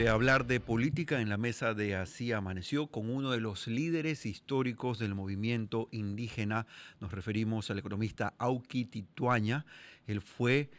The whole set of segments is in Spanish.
Hablar de política en la mesa de Así Amaneció con uno de los líderes históricos del movimiento indígena. Nos referimos al economista Auqui Tituaña. Él fue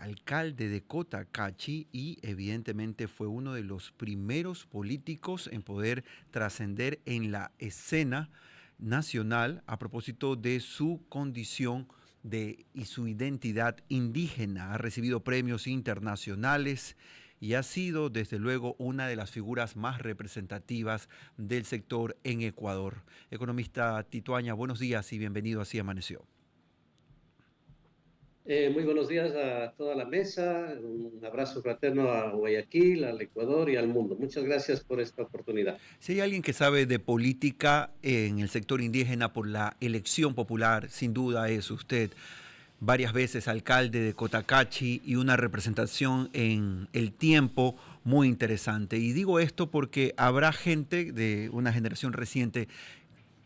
alcalde de Cotacachi y evidentemente fue uno de los primeros políticos en poder trascender en la escena nacional a propósito de su condición y su identidad indígena. Ha recibido premios internacionales y ha sido desde luego una de las figuras más representativas del sector en Ecuador. Economista Tituaña, buenos días y bienvenido a Así Amaneció. Muy buenos días a toda la mesa, un abrazo fraterno a Guayaquil, al Ecuador y al mundo. Muchas gracias por esta oportunidad. Si hay alguien que sabe de política en el sector indígena por la elección popular, sin duda es usted. Varias veces alcalde de Cotacachi y una representación en el tiempo muy interesante. Y digo esto porque habrá gente de una generación reciente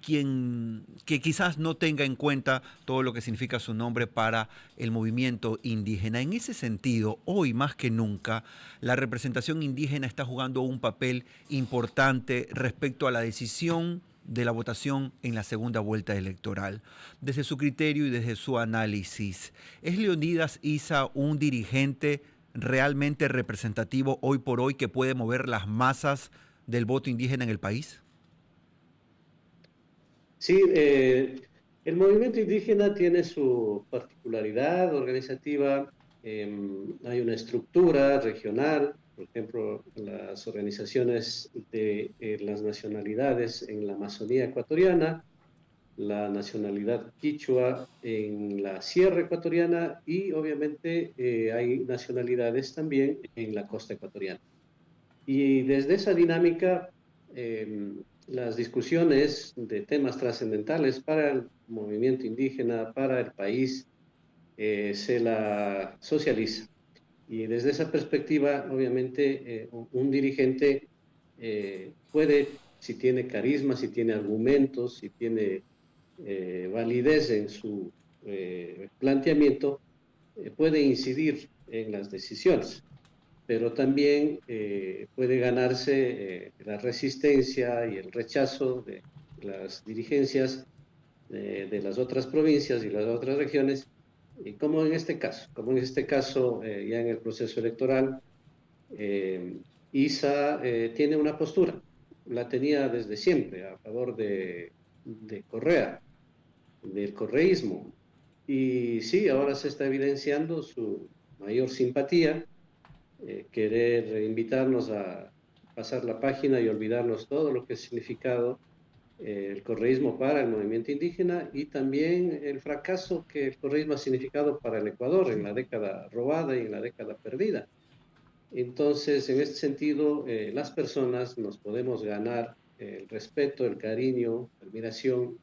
que quizás no tenga en cuenta todo lo que significa su nombre para el movimiento indígena. En ese sentido, hoy más que nunca, la representación indígena está jugando un papel importante respecto a la decisión de la votación en la segunda vuelta electoral. Desde su criterio y desde su análisis, ¿es Leonidas Issa un dirigente realmente representativo hoy por hoy que puede mover las masas del voto indígena en el país? Sí, el movimiento indígena tiene su particularidad organizativa. Hay una estructura regional, por ejemplo, las organizaciones de las nacionalidades en la Amazonía ecuatoriana, la nacionalidad quichua en la sierra ecuatoriana y obviamente hay nacionalidades también en la costa ecuatoriana. Y desde esa dinámica, las discusiones de temas trascendentales para el movimiento indígena, para el país, se la socializa. Y desde esa perspectiva, obviamente, un dirigente puede, si tiene carisma, si tiene argumentos, si tiene validez en su planteamiento, puede incidir en las decisiones, pero también puede ganarse la resistencia y el rechazo de las dirigencias de las otras provincias y las otras regiones, y como en este caso ya en el proceso electoral, eh, ISA tiene una postura, la tenía desde siempre a favor de Correa, del correísmo, y sí, ahora se está evidenciando su mayor simpatía, querer invitarnos a pasar la página y olvidarnos todo lo que ha significado el correísmo para el movimiento indígena y también el fracaso que el correísmo ha significado para el Ecuador en la década robada y en la década perdida. Entonces, en este sentido, las personas nos podemos ganar el respeto, el cariño, la admiración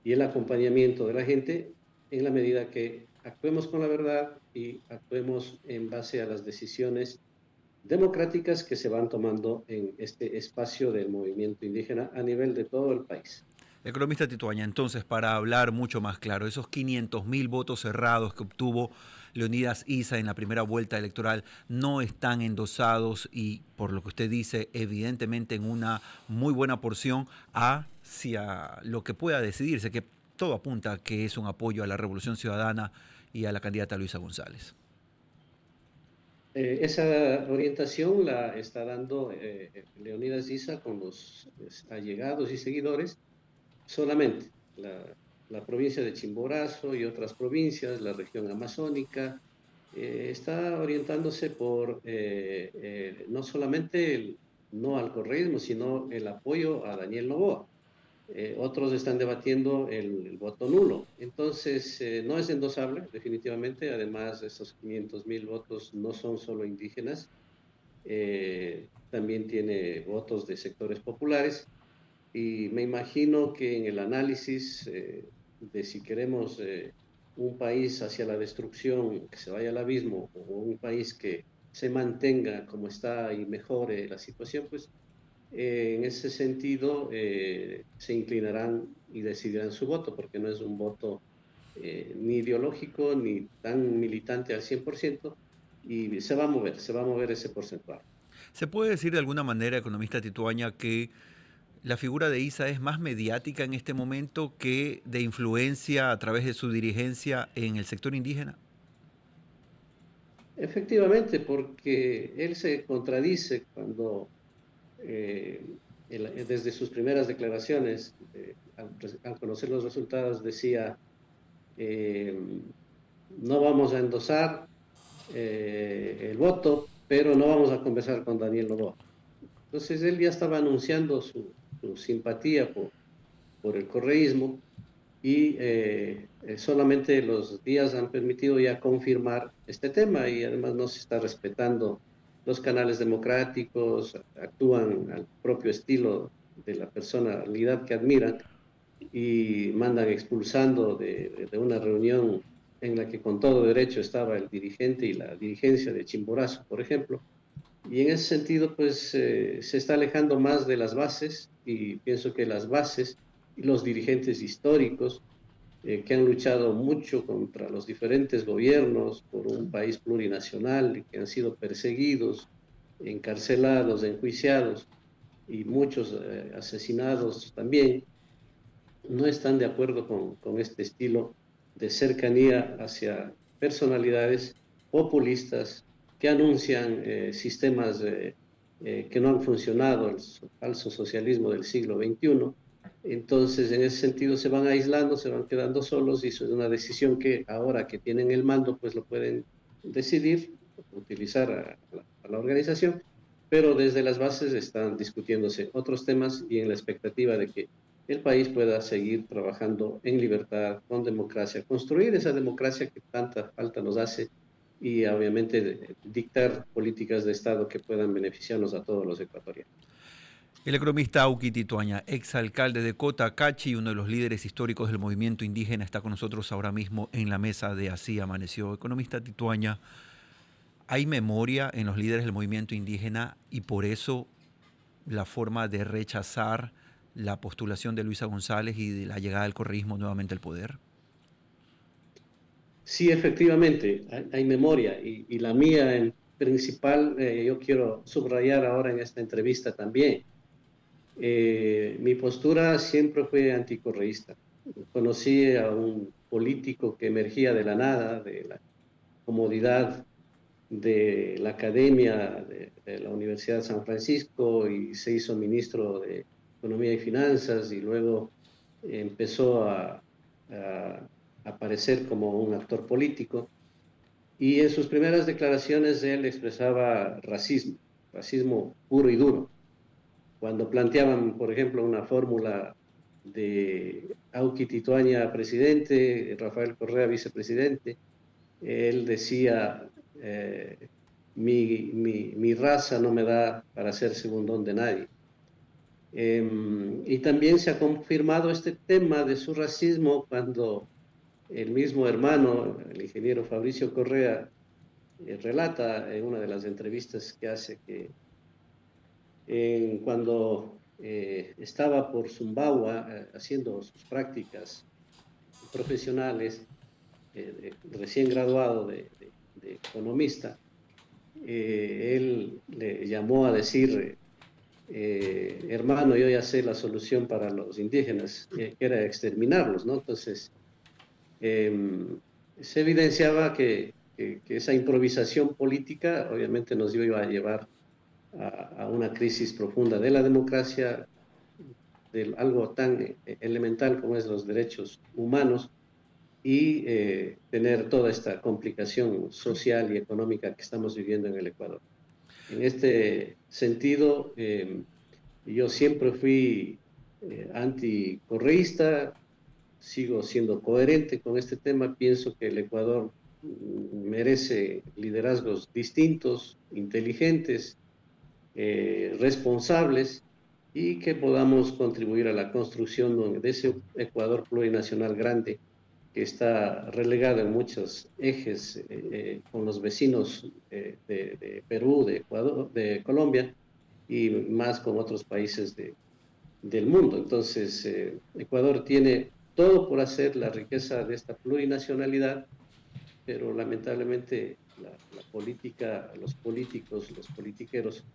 y el acompañamiento de la gente en la medida que actuemos con la verdad y actuemos en base a las decisiones democráticas que se van tomando en este espacio del movimiento indígena a nivel de todo el país. Economista Tituaña, entonces, para hablar mucho más claro, esos 500.000 votos cerrados que obtuvo Leonidas Issa en la primera vuelta electoral no están endosados y, por lo que usted dice, evidentemente en una muy buena porción hacia lo que pueda decidirse, que todo apunta a que es un apoyo a la Revolución Ciudadana y a la candidata Luisa González. Esa orientación la está dando Leonidas Issa con los allegados y seguidores solamente. La provincia de Chimborazo y otras provincias, la región amazónica, está orientándose por no solamente el no al correísmo, sino el apoyo a Daniel Noboa. Otros están debatiendo el voto nulo. Entonces, no es endosable, definitivamente. Además, esos 500.000 votos no son solo indígenas, también tiene votos de sectores populares. Y me imagino que en el análisis de si queremos un país hacia la destrucción, que se vaya al abismo, o un país que se mantenga como está y mejore la situación, pues en ese sentido se inclinarán y decidirán su voto, porque no es un voto ni ideológico ni tan militante al 100%, y se va a mover ese porcentaje. ¿Se puede decir de alguna manera, economista Tituaña, que la figura de Isa es más mediática en este momento que de influencia a través de su dirigencia en el sector indígena? Efectivamente, porque él se contradice cuando desde sus primeras declaraciones, al conocer los resultados, decía, eh, no vamos a endosar el voto, pero no vamos a conversar con Daniel Noboa. Entonces él ya estaba anunciando su simpatía por el correísmo y solamente los días han permitido ya confirmar este tema y además no se está respetando los canales democráticos, actúan al propio estilo de la personalidad que admiran y mandan expulsando de una reunión en la que con todo derecho estaba el dirigente y la dirigencia de Chimborazo, por ejemplo. Y en ese sentido, pues se está alejando más de las bases y pienso que las bases y los dirigentes históricos que han luchado mucho contra los diferentes gobiernos por un país plurinacional y que han sido perseguidos, encarcelados, enjuiciados y muchos asesinados también, no están de acuerdo con este estilo de cercanía hacia personalidades populistas que anuncian sistemas que no han funcionado, el falso socialismo del siglo XXI. Entonces, en ese sentido, se van aislando, se van quedando solos y eso es una decisión que ahora que tienen el mando, pues lo pueden decidir, utilizar a la organización, pero desde las bases están discutiéndose otros temas y en la expectativa de que el país pueda seguir trabajando en libertad, con democracia, construir esa democracia que tanta falta nos hace y obviamente dictar políticas de Estado que puedan beneficiarnos a todos los ecuatorianos. El economista Auqui Tituaña, exalcalde de Cotacachi y uno de los líderes históricos del movimiento indígena, está con nosotros ahora mismo en la mesa de Así Amaneció. Economista Tituaña, hay memoria en los líderes del movimiento indígena y por eso la forma de rechazar la postulación de Luisa González y de la llegada del correísmo nuevamente al poder. Sí, efectivamente, hay memoria y la mía en principal, yo quiero subrayar ahora en esta entrevista también. Mi postura siempre fue anticorreísta. Conocí a un político que emergía de la nada, de la comodidad de la academia de la Universidad de San Francisco y se hizo ministro de Economía y Finanzas y luego empezó a aparecer como un actor político y en sus primeras declaraciones él expresaba racismo, racismo puro y duro. Cuando planteaban, por ejemplo, una fórmula de Auqui Tituaña presidente, Rafael Correa vicepresidente, él decía, mi raza no me da para ser segundón de nadie. Y también se ha confirmado este tema de su racismo cuando el mismo hermano, el ingeniero Fabricio Correa, relata en una de las entrevistas que hace que cuando estaba por Zumbagua haciendo sus prácticas profesionales, recién graduado de economista, él le llamó a decir, hermano, yo ya sé la solución para los indígenas, que era exterminarlos, ¿no? Entonces, se evidenciaba que esa improvisación política obviamente nos iba a llevar a una crisis profunda de la democracia, de algo tan elemental como es los derechos humanos y tener toda esta complicación social y económica que estamos viviendo en el Ecuador. En este sentido, yo siempre fui anticorreísta, sigo siendo coherente con este tema, pienso que el Ecuador merece liderazgos distintos, inteligentes, responsables y que podamos contribuir a la construcción de ese Ecuador plurinacional grande que está relegado en muchos ejes con los vecinos de Perú, de Ecuador, de Colombia y más con otros países del mundo. Entonces, Ecuador tiene todo por hacer la riqueza de esta plurinacionalidad, pero lamentablemente la política, los políticos, los politiqueros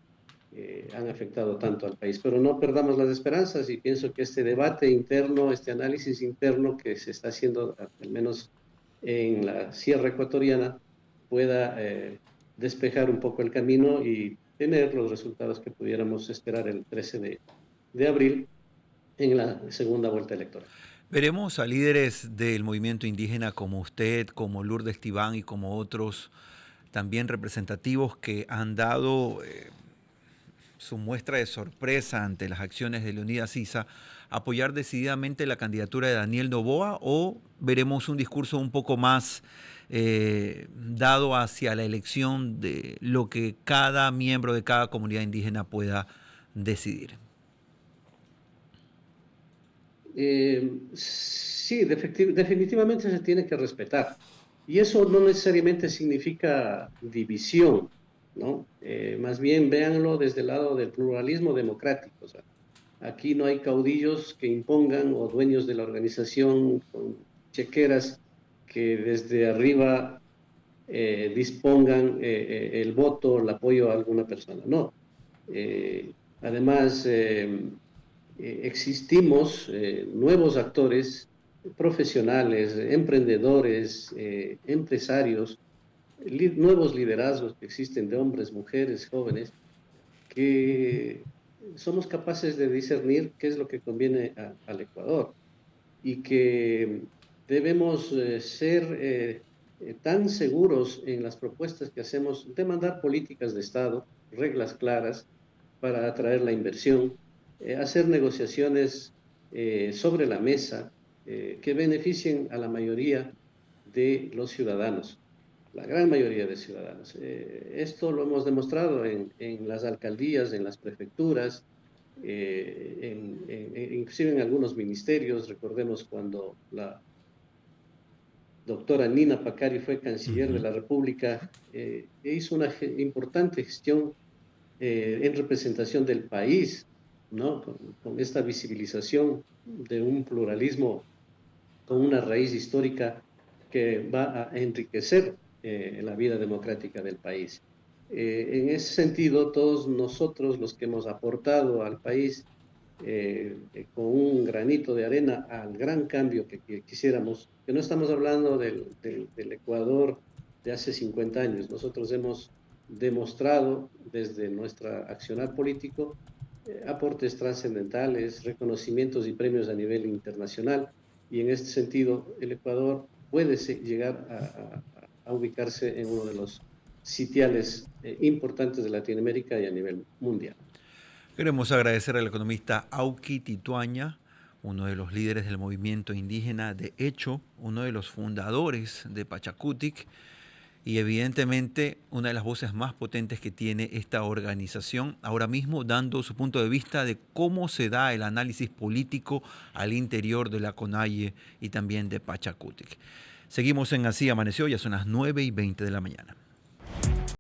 han afectado tanto al país. Pero no perdamos las esperanzas y pienso que este debate interno, este análisis interno que se está haciendo, al menos en la Sierra Ecuatoriana, pueda despejar un poco el camino y tener los resultados que pudiéramos esperar el 13 de abril en la segunda vuelta electoral. Veremos a líderes del movimiento indígena como usted, como Lourdes Tibán y como otros también representativos que han dado su muestra de sorpresa ante las acciones de Leonidas Issa, apoyar decididamente la candidatura de Daniel Noboa, o veremos un discurso un poco más dado hacia la elección de lo que cada miembro de cada comunidad indígena pueda decidir. Sí, definitivamente se tiene que respetar. Y eso no necesariamente significa división, ¿no? Más bien véanlo desde el lado del pluralismo democrático. O sea, aquí no hay caudillos que impongan o dueños de la organización con chequeras que desde arriba dispongan el voto, el apoyo a alguna persona. No. Además, existimos nuevos actores profesionales, emprendedores, empresarios, nuevos liderazgos que existen de hombres, mujeres, jóvenes, que somos capaces de discernir qué es lo que conviene al Ecuador y que debemos ser tan seguros en las propuestas que hacemos de mandar políticas de Estado, reglas claras para atraer la inversión, hacer negociaciones sobre la mesa que beneficien a la mayoría de los ciudadanos, la gran mayoría de ciudadanos. Esto lo hemos demostrado en las alcaldías, en las prefecturas, inclusive en algunos ministerios. Recordemos cuando la doctora Nina Pacari fue canciller de la República, hizo una importante gestión en representación del país, ¿no? Con esta visibilización de un pluralismo con una raíz histórica que va a enriquecer la vida democrática del país. En ese sentido, todos nosotros los que hemos aportado al país con un granito de arena al gran cambio que quisiéramos, que no estamos hablando del Ecuador de hace 50 años, nosotros hemos demostrado desde nuestra accionar político aportes trascendentales, reconocimientos y premios a nivel internacional, y en este sentido el Ecuador puede llegar a ubicarse en uno de los sitiales importantes de Latinoamérica y a nivel mundial. Queremos agradecer al economista Auqui Tituaña, uno de los líderes del movimiento indígena, de hecho, uno de los fundadores de Pachacutic, y evidentemente una de las voces más potentes que tiene esta organización, ahora mismo dando su punto de vista de cómo se da el análisis político al interior de la CONAIE y también de Pachacutic. Seguimos en Así Amaneció, ya son las 9:20 de la mañana.